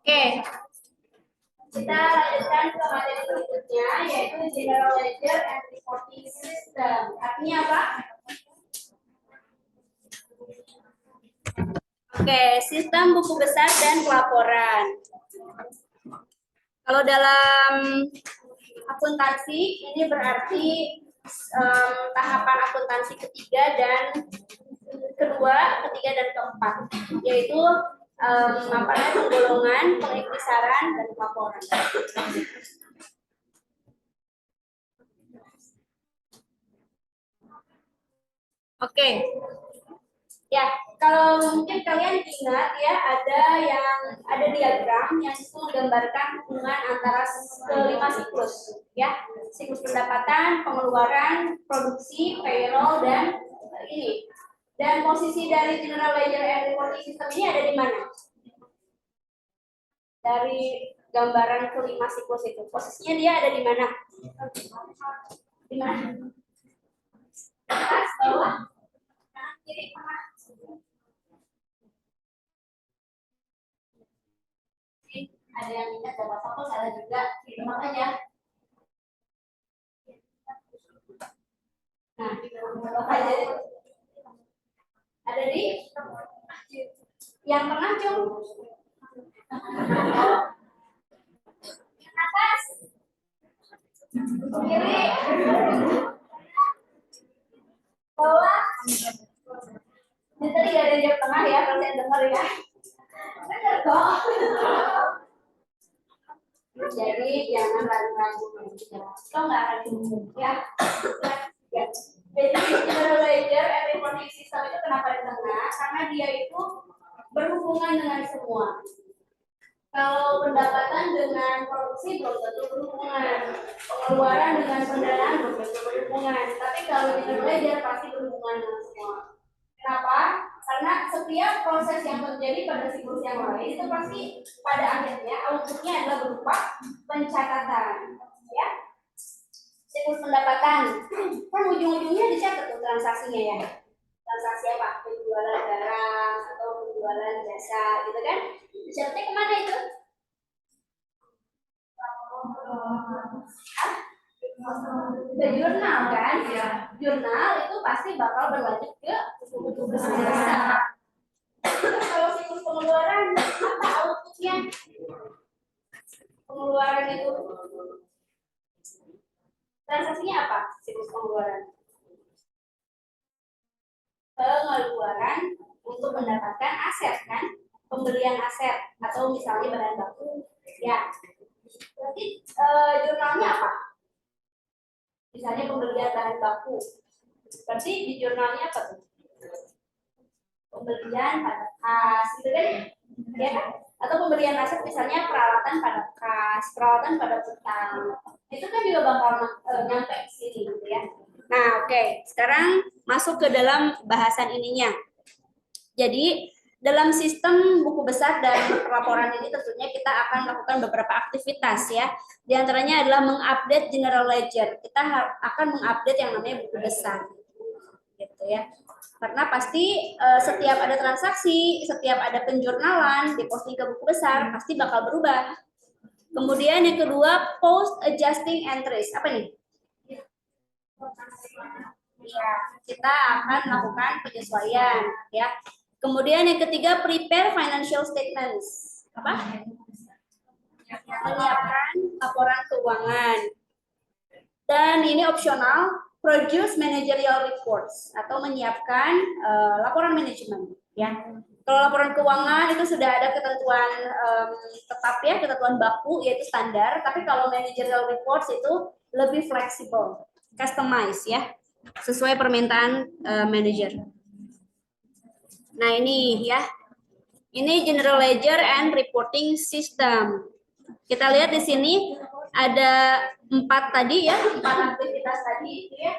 Oke, kita lanjutkan ke materi berikutnya, yaitu General Ledger and Reporting System. Artinya apa? Oke, sistem buku besar dan pelaporan. Kalau dalam akuntansi, ini berarti tahapan akuntansi ketiga dan keempat, yaitu penggolongan, pengiktisaran, dan pelaporan. Oke, ya kalau mungkin kalian ingat ya ada diagram yang itu menggambarkan hubungan antara kelima siklus, ya siklus pendapatan, pengeluaran, produksi, payroll, dan ini. Dan posisi dari General Ledger and Reporting System ini ada di mana? Dari gambaran kelima siklus itu, posisinya dia ada di mana? Di mana? Atas, bawah, kanan, kiri, tengah. Ada yang ingat gak apa-apa, salah juga, terima aja. Nah, aja. Ada di yang tengah, Cung. Atas, kiri, bawah. Ini tadi gak ada di tengah ya, kalau saya dengar ya. Benar kok. Jadi jangan ragu-ragu. Kok nggak ragu ya? Ya. Jadi General Ledger and Reporting System itu kenapa di tengah? Karena dia itu berhubungan dengan semua. Kalau pendapatan dengan produksi belum tentu berhubungan, pengeluaran dengan pendanaan belum tentu berhubungan. Tapi kalau General Ledger pasti berhubungan dengan semua. Kenapa? Karena setiap proses yang terjadi pada siklus yang lain itu pasti pada akhirnya outputnya adalah berupa pencatatan, ya. Siklus pendapatan kan ujung-ujungnya dicatat tuh transaksinya ya. Transaksi apa? Penjualan barang atau penjualan jasa, gitu kan? Dicatatnya kemana itu? Ke jurnal kan? Ya. Jurnal itu pasti bakal berlanjut ke buku-buku besar. Terus kalau siklus pengeluaran apa outputnya? Pengeluaran itu transaksinya apa? Siklus pengeluaran. Pengeluaran untuk mendapatkan aset kan? Pembelian aset atau misalnya bahan baku. Ya. Berarti jurnalnya apa? Misalnya pembelian bahan baku. Berarti di jurnalnya apa tuh? Pembelian pada kas, gitu kan? Ya kan? Atau pembelian aset misalnya peralatan pada kas, peralatan pada utang. Itu kan juga bakal nyampe ke sini gitu ya. Nah, oke. Sekarang masuk ke dalam bahasan ininya. Jadi, dalam sistem buku besar dan laporan ini tentunya kita akan melakukan beberapa aktivitas ya. Di antaranya adalah mengupdate General Ledger. Kita akan mengupdate yang namanya buku besar. Gitu ya. Karena pasti setiap ada transaksi, setiap ada penjurnalan, diposting ke buku besar, pasti bakal berubah. Kemudian yang kedua, post adjusting entries. Apa nih? Ya, kita akan melakukan penyesuaian ya. Kemudian yang ketiga, prepare financial statements. Apa? Menyiapkan laporan keuangan. Dan ini opsional, produce managerial reports atau menyiapkan laporan manajemen ya. Kalau laporan keuangan itu sudah ada ketentuan tetap ya, ketentuan baku yaitu standar, tapi kalau managerial reports itu lebih fleksibel, customize ya, sesuai permintaan manager. Nah, ini ya. Ini General Ledger and Reporting System. Kita lihat di sini ada 4 tadi ya, 4 aktivitas tadi itu ya.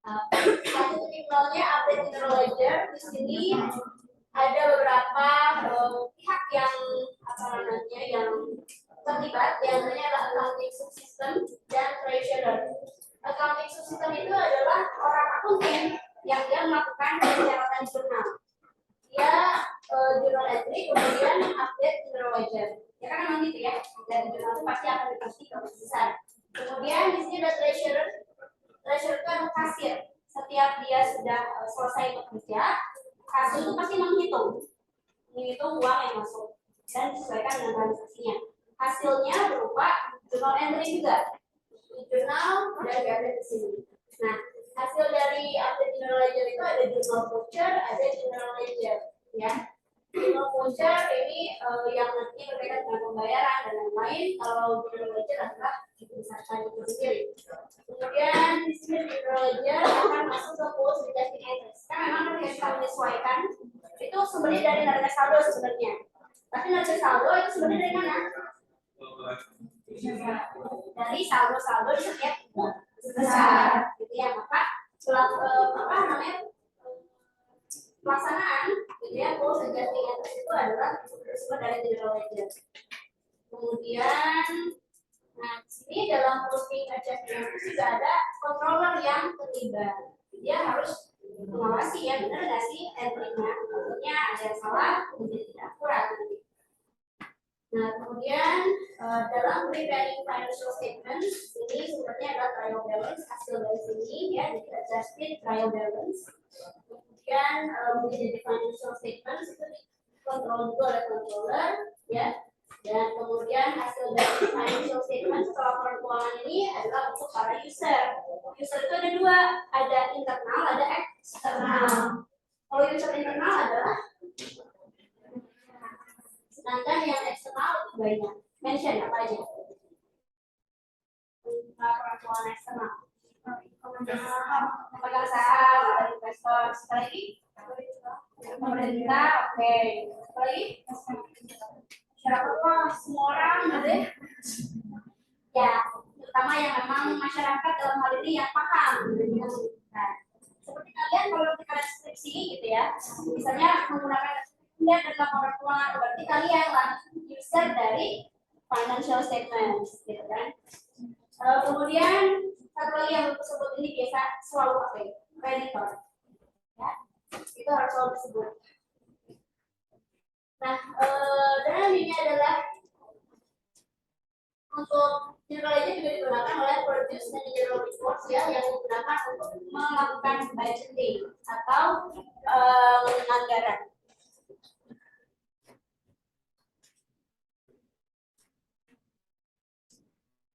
1.0-nya update General Ledger. Di sini ada beberapa pihak yang yang terlibat, di antaranya adalah accounting subsystem dan treasurer. Accounting subsystem itu adalah orang akuntan yang dia melakukan pencatatan jurnal. Dia jurnal entry entry, kemudian update general ledger. Ya kan memang gitu ya. Dan jurnal itu pasti akan dikasih ke besar. Kemudian di sini ada treasurer. Treasurer itu adalah kasir. Setiap dia sudah selesai bekerja, kasir itu pasti menghitung uang yang masuk dan disesuaikan dengan transaksinya. Hasilnya berupa journal entry juga. Jurnal dan update di sini. Nah, hasil dari update general ledger itu ada journal voucher, ada general ledger, ya. Journal voucher ini yang nanti berkaitan dengan pembayaran dan lain-lain. Kalau general ledger adalah misalkan itu sendiri. Kemudian di sini general ledger akan masuk ke post adjusting entries. Kan memang kita menyesuaikan itu sebenarnya dari neraca saldo sebenarnya. Tapi neraca saldo itu sebenarnya dari mana? Dari saldo-saldo di setiap besar, gitu ya. Maka pelaksanaan, gitu ya, post adjusting entries itu adalah sumber dari general ledger. Kemudian, nah di sini dalam posting adjusting entries juga ada controller yang terlibat. Dia harus mengawasi ya, benar nggak sih entry-nya? Tentunya ada yang salah, kemudian tidak akurat. Nah, kemudian dalam preparing financial statements, ini sumbernya adalah trial balance, hasil dari sini ya, jadi adjusted trial balance. Kemudian menjadi financial statements itu dikontrol juga oleh controller, ya. Dan kemudian hasil dari financial statements atau laporan keuangan ini adalah untuk para user. User itu ada dua, ada internal, ada eksternal. Kalau user internal adalah sedangkan yang eksternal lebih banyak. Mention apa aja? Laporan keuangan eksternal. Pemegang saham, ada investor. Sekali lagi? Pemerintah, oke. Sekali lagi? Masyarakat, semua orang, gitu ya? Ya, terutama yang memang masyarakat dalam hal ini yang paham. Nah, seperti kalian kalau kita deskripsi gitu ya, misalnya menggunakan lihat dari laporan keuangan, berarti kalian lah user dari financial statements, gitu kan. Kemudian satu lagi yang disebut ini biasa selalu pakai creditor, ya, itu harus selalu disebut. Nah, dan ini adalah untuk general ledger juga digunakan oleh produce dan general reports ya, yang digunakan untuk melakukan budgeting atau anggaran.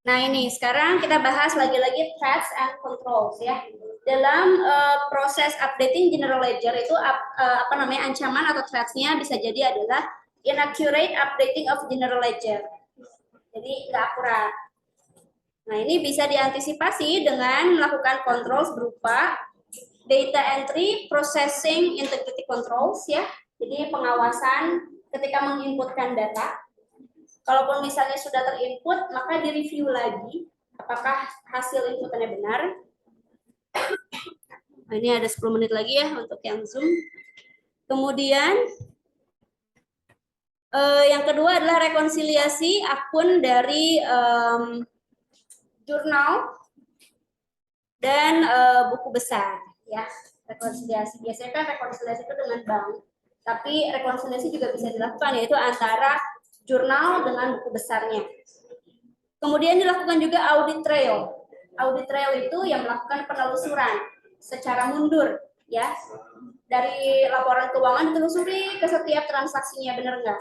Nah ini sekarang kita bahas lagi-lagi threats and controls ya. Dalam proses updating general ledger itu apa namanya ancaman atau threats-nya bisa jadi adalah inaccurate updating of general ledger. Jadi nggak akurat. Nah ini bisa diantisipasi dengan melakukan controls berupa data entry, processing, integrity controls ya. Jadi pengawasan ketika menginputkan data. Kalaupun misalnya sudah terinput, maka direview lagi apakah hasil inputannya benar. Nah, ini ada 10 menit lagi ya untuk yang Zoom. Kemudian yang kedua adalah rekonsiliasi akun dari jurnal dan buku besar ya. Rekonsiliasi biasanya kan rekonsiliasi itu dengan bank, tapi rekonsiliasi juga bisa dilakukan yaitu antara jurnal dengan buku besarnya. Kemudian dilakukan juga audit trail. Audit trail itu yang melakukan penelusuran secara mundur ya. Dari laporan keuangan ditelusuri ke setiap transaksinya benar enggak.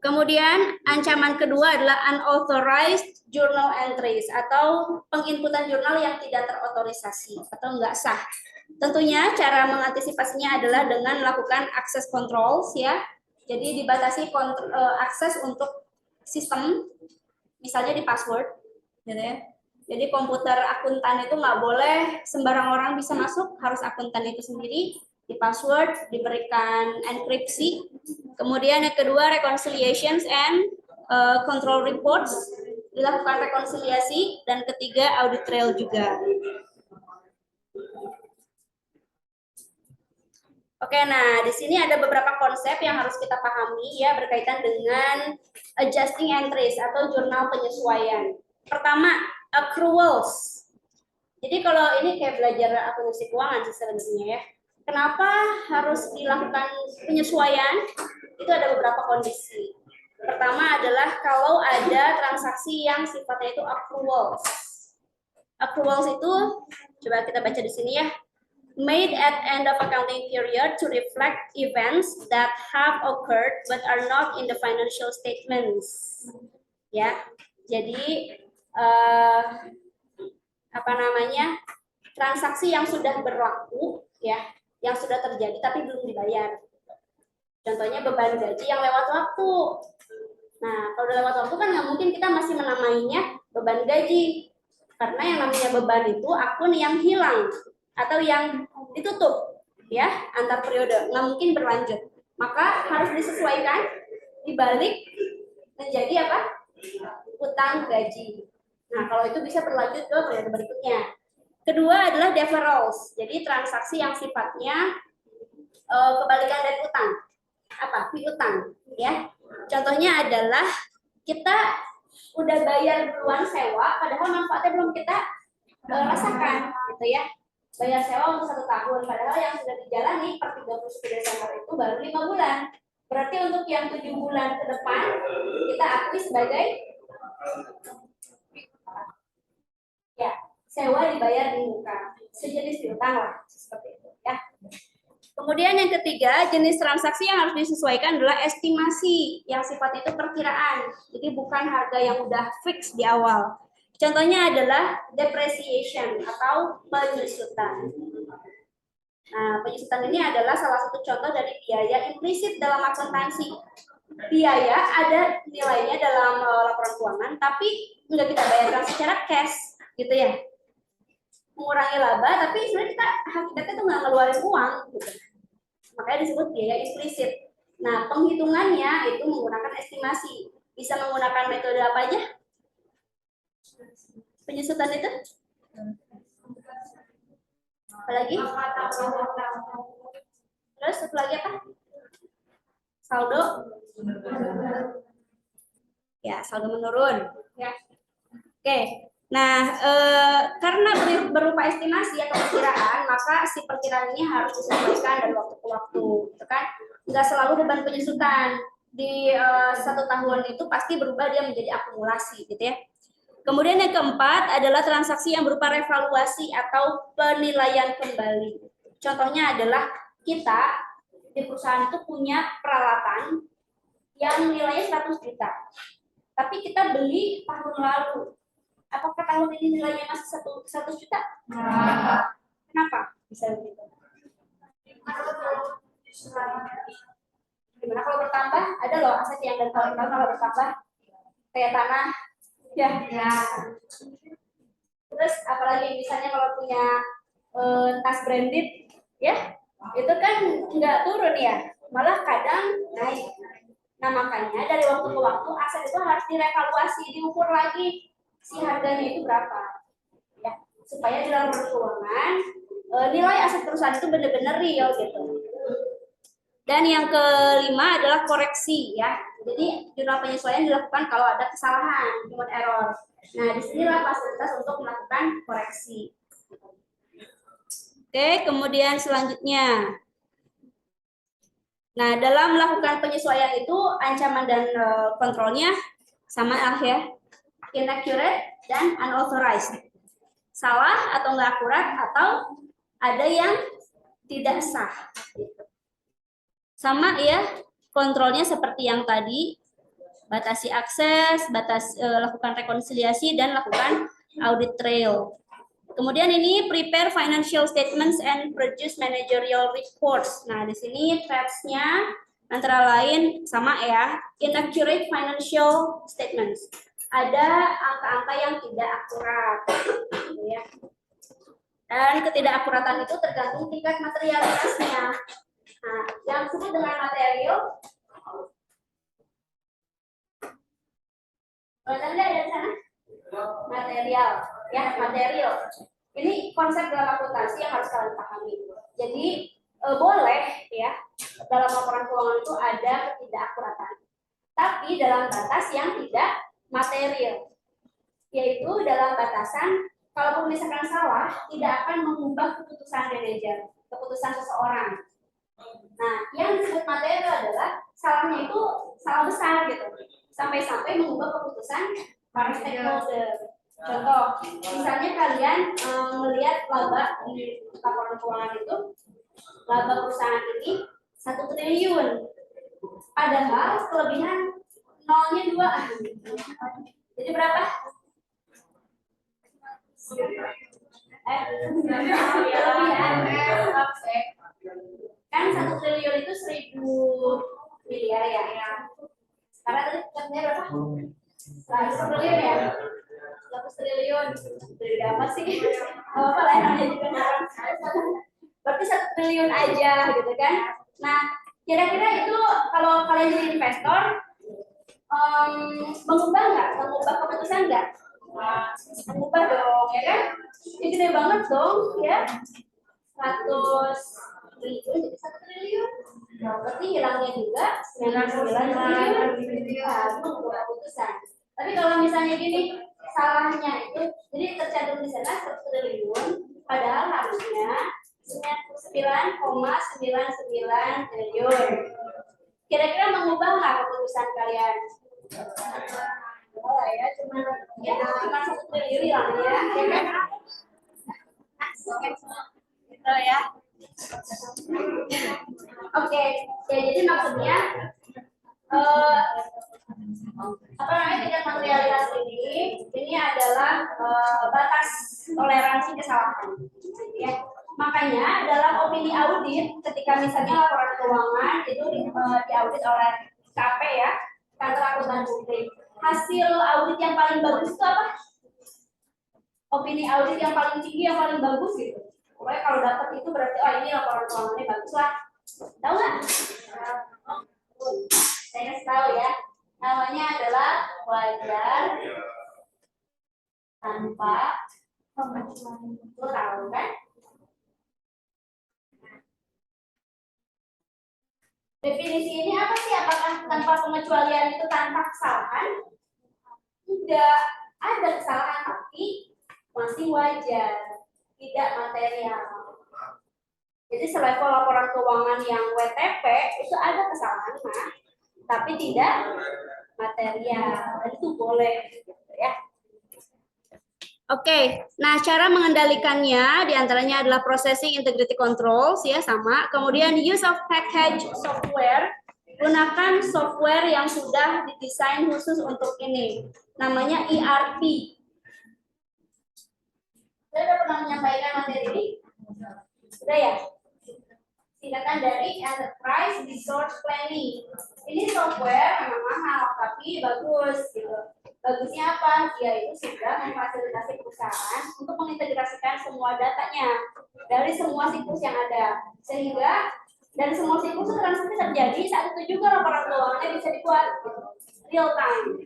Kemudian ancaman kedua adalah unauthorized journal entries atau penginputan jurnal yang tidak terotorisasi atau enggak sah. Tentunya cara mengantisipasinya adalah dengan melakukan access controls ya. Jadi dibatasi akses untuk sistem, misalnya di password, gitu ya. Jadi komputer akuntan itu nggak boleh sembarang orang bisa masuk, harus akuntan itu sendiri. Di password diberikan enkripsi. Kemudian yang kedua reconciliations and control reports, dilakukan rekonsiliasi, dan ketiga audit trail juga. Oke, nah di sini ada beberapa konsep yang harus kita pahami ya berkaitan dengan adjusting entries atau jurnal penyesuaian. Pertama, accruals. Jadi kalau ini kayak belajar akuntansi keuangan sih sebenarnya ya. Kenapa harus dilakukan penyesuaian? Itu ada beberapa kondisi. Pertama adalah kalau ada transaksi yang sifatnya itu accruals. Accruals itu coba kita baca di sini ya. Made at end of accounting period to reflect events that have occurred but are not in the financial statements. Ya, jadi apa namanya, transaksi yang sudah berlaku ya, yang sudah terjadi tapi belum dibayar. Contohnya beban gaji yang lewat waktu. Nah, kalau udah lewat waktu kan nggak mungkin kita masih menamainya beban gaji, karena yang namanya beban itu akun yang hilang atau yang ditutup ya antar periode, nggak mungkin berlanjut, maka harus disesuaikan, dibalik menjadi apa, utang gaji. Nah, kalau itu bisa berlanjut ke periode berikutnya. Kedua adalah deferrals, jadi transaksi yang sifatnya kebalikan dari utang, apa, piutang ya. Contohnya adalah kita udah bayar duluan sewa, padahal manfaatnya belum kita rasakan, gitu ya. Bayar sewa untuk 1 tahun, padahal yang sudah dijalani per 31 Desember itu baru 5 bulan. Berarti untuk yang 7 bulan ke depan kita akui sebagai ya sewa dibayar di muka, sejenis piutang lah, seperti itu ya. Kemudian yang ketiga, jenis transaksi yang harus disesuaikan adalah estimasi, yang sifat itu perkiraan. Jadi bukan harga yang udah fix di awal. Contohnya adalah depreciation atau penyusutan. Nah, penyusutan ini adalah salah satu contoh dari biaya implisit dalam akuntansi. Biaya ada nilainya dalam laporan keuangan, tapi nggak kita bayarkan secara cash, gitu ya. Mengurangi laba, tapi sebenarnya kita hakikatnya tuh nggak ngeluarin uang, gitu. Makanya disebut biaya implisit. Nah, penghitungannya itu menggunakan estimasi. Bisa menggunakan metode apa aja? Penyusutan itu? Apalagi? Terus satu lagi apa? Saldo? Ya, saldo menurun. Ya. Oke. Nah, karena berupa estimasi atau perkiraan, maka si perkiraan ini harus disesuaikan dari waktu ke waktu, gitu kan? Nggak selalu beban penyusutan di 1 tahun itu pasti berubah dia menjadi akumulasi, gitu ya. Kemudian yang keempat adalah transaksi yang berupa revaluasi atau penilaian kembali. Contohnya adalah kita di perusahaan itu punya peralatan yang nilainya 100 juta, tapi kita beli tahun lalu. Apakah tahun ini nilainya masih 100 juta? Kenapa bisa begitu? Gimana kalau bertambah? Ada loh aset yang dari tahun lalu kalau bertambah, kayak tanah, ya. Terus apalagi misalnya kalau punya tas branded, ya, itu kan nggak turun ya, malah kadang naik. Nah, makanya dari waktu ke waktu aset itu harus direvaluasi, diukur lagi si harganya itu berapa, ya, supaya di dalam keuangan nilai aset perusahaan itu benar-benar real gitu. Dan yang kelima adalah koreksi, ya. Jadi jurnal penyesuaian dilakukan kalau ada kesalahan, human error. Nah, disinilah fasilitas untuk melakukan koreksi. Oke, kemudian selanjutnya. Nah, dalam melakukan penyesuaian itu ancaman dan kontrolnya sama ya, inaccurate dan unauthorized. Salah atau nggak akurat atau ada yang tidak sah. Sama ya, kontrolnya seperti yang tadi, batasi akses, lakukan rekonsiliasi dan lakukan audit trail. Kemudian ini prepare financial statements and produce managerial reports. Nah, di sini traps-nya antara lain sama ya, inaccurate financial statements. Ada angka-angka yang tidak akurat, gitu ya. Dan ketidakakuratan itu tergantung tingkat materialitasnya. Nah, yang disebut dengan material, ada di sana? Material, ya, material. Ini konsep dalam akuntansi yang harus kalian pahami. Jadi boleh ya dalam laporan keuangan itu ada ketidakakuratan, tapi dalam batas yang tidak material, yaitu dalam batasan kalaupun misalkan salah, tidak akan mengubah keputusan manajer, keputusan seseorang. Nah, yang disebut material adalah salahnya itu salah besar gitu, sampai-sampai mengubah keputusan para stakeholder. Contoh, misalnya kalian melihat laba di laporan keuangan itu, laba perusahaan ini 1 triliun, padahal kelebihan nolnya 2. Jadi berapa? Kelebihan kan 1 triliun itu 1.000 miliar ya. Sekarang tadi katanya berapa? 100 triliun ya. 100 triliun. Triliun apa sih? Apa lah namanya juga. Berarti 1 triliun aja gitu kan. Nah, kira-kira itu kalau kalian jadi investor mengubah nggak? Mengubah keputusan nggak? Mengubah dong, ya kan? Ini gede banget dong, ya. 100 triliun jadi 1 triliun. Nah, berarti hilangnya juga 99 triliun. Mengubah keputusan. Tapi kalau misalnya gini, salahnya itu, jadi tercantum di sana 1 triliun, padahal harusnya 9,99 triliun. Kira-kira mengubah nggak keputusan kalian? Oh ya, cuma 1 triliun ya, kan? Gitu ya. Oke, ya jadi maksudnya apa namanya tingkat materialitas ini adalah batas toleransi kesalahan. Ya. Makanya dalam opini audit, ketika misalnya laporan keuangan itu diaudit oleh KP ya, kantor akuntan publik, hasil audit yang paling bagus itu apa? Opini audit yang paling tinggi, yang paling bagus gitu. Pokoknya kalau dapat itu berarti oh ini laporan keuangannya bagus lah. Tahu nggak? Saya kasih tahu ya. Namanya adalah wajar tanpa pengecualian. Lo tahu kan? Definisi ini apa sih? Apakah tanpa pengecualian itu tanpa kesalahan? Tidak, ada kesalahan tapi masih wajar, tidak material. Jadi selevel laporan keuangan yang WTP itu ada kesalahan, tapi tidak material. Dan itu boleh, gitu ya. Oke, nah cara mengendalikannya diantaranya adalah processing integrity controls ya sama. Kemudian use of package software, gunakan software yang sudah didesain khusus untuk ini, namanya ERP. Saya sudah pernah menyampaikan materi ini, sudah ya? Singkatan dari Enterprise Resource Planning. Ini software memang mahal, tapi bagus gitu. Bagusnya apa? Dia itu sudah memfasilitasi perusahaan untuk mengintegrasikan semua datanya dari semua siklus yang ada, sehingga dari semua siklus transaksi terjadi saat itu juga laporan keuangannya bisa dibuat real time.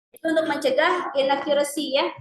Itu untuk mencegah inaccuracy ya.